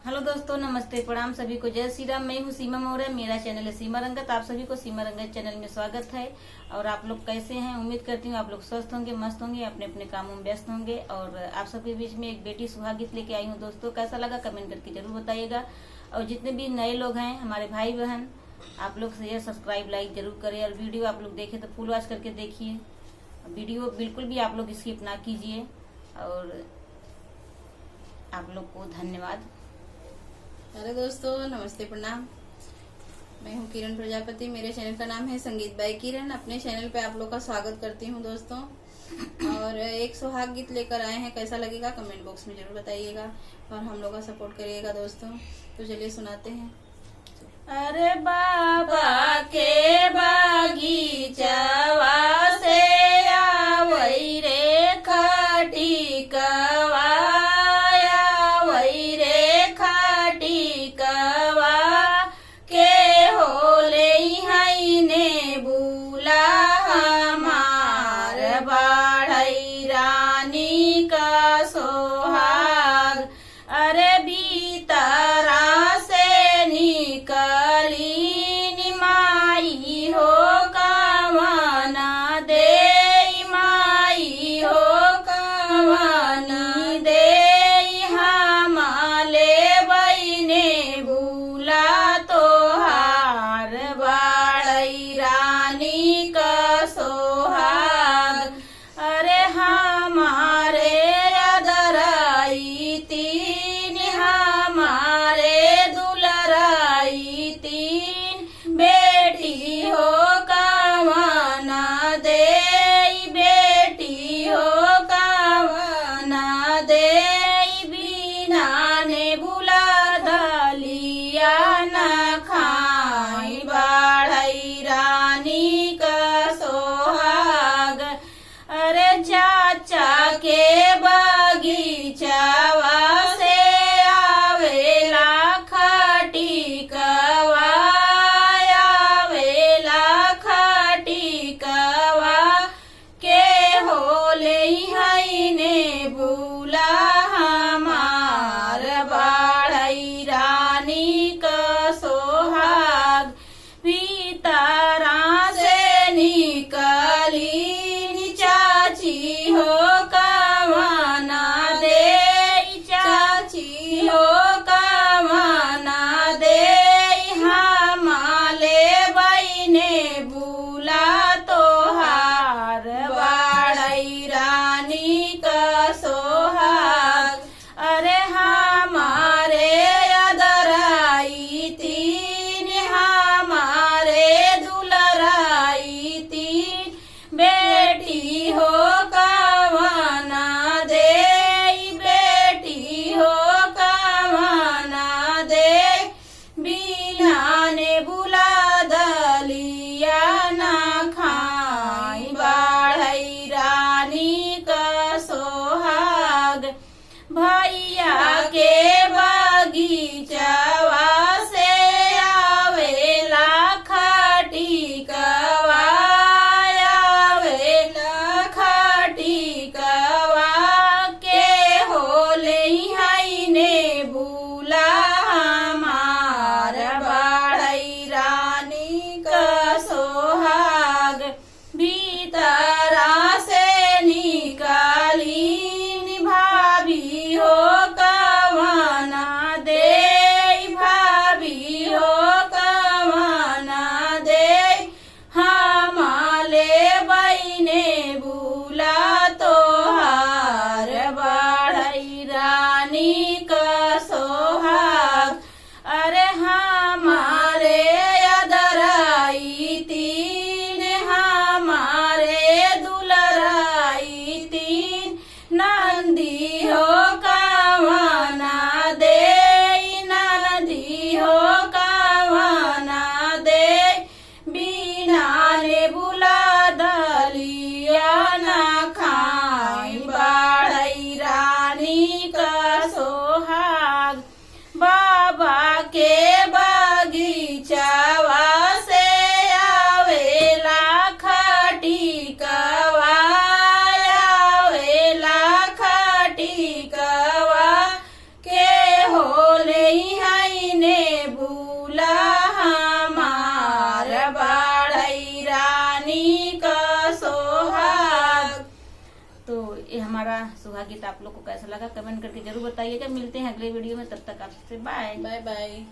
Hello दोस्तों, नमस्ते, प्रणाम सभी को। जय श्री राम। मैं हूँ सीमा मौर्य। मेरा चैनल है सीमा रंगत। आप सभी को सीमा रंगत चैनल में स्वागत है। और आप लोग कैसे हैं? उम्मीद करती हूँ आप लोग स्वस्थ होंगे, मस्त होंगे, अपने अपने कामों में व्यस्त होंगे। और आप सबके बीच में एक बेटी सुहाग गीत लेके आई हूँ। दोस्तों, कैसा लगा कमेंट करके जरूर बताइएगा। और जितने भी नए लोग हैं, हमारे भाई बहन, आप लोग शेयर, सब्सक्राइब, लाइक जरूर करें। और वीडियो आप लोग देखें तो फुल वॉच करके देखिए। वीडियो बिल्कुल भी आप लोग स्किप ना कीजिए। और आप लोग को धन्यवाद। हेलो दोस्तों, नमस्ते, प्रणाम। मैं हूँ किरण प्रजापति। मेरे चैनल का नाम है संगीत बाय किरण। अपने चैनल पे आप लोग का स्वागत करती हूँ दोस्तों। और एक सुहाग गीत लेकर आए हैं, कैसा लगेगा कमेंट बॉक्स में जरूर बताइएगा। और हम लोग का सपोर्ट करिएगा दोस्तों। तो चलिए सुनाते हैं। अरे बाबा के बागीचवा से आवई रे खटिकवा, आवई रे खटिकवा के होले हईने बुला हमार बाढ़ई रानी का सोहाग। अरे बीतरा से निकली निमाई हो कामना दे, माई हो कामनी दे, हमाले बईने बुला तोहार बाड़ई रानी का सोहाग। अरे हमारे अदराई तीन, हमारे हमारा सुहाग गीत आप लोग को कैसा लगा कमेंट करके जरूर बताइएगा। मिलते हैं अगले वीडियो में, तब तक आपसे बाय। By by.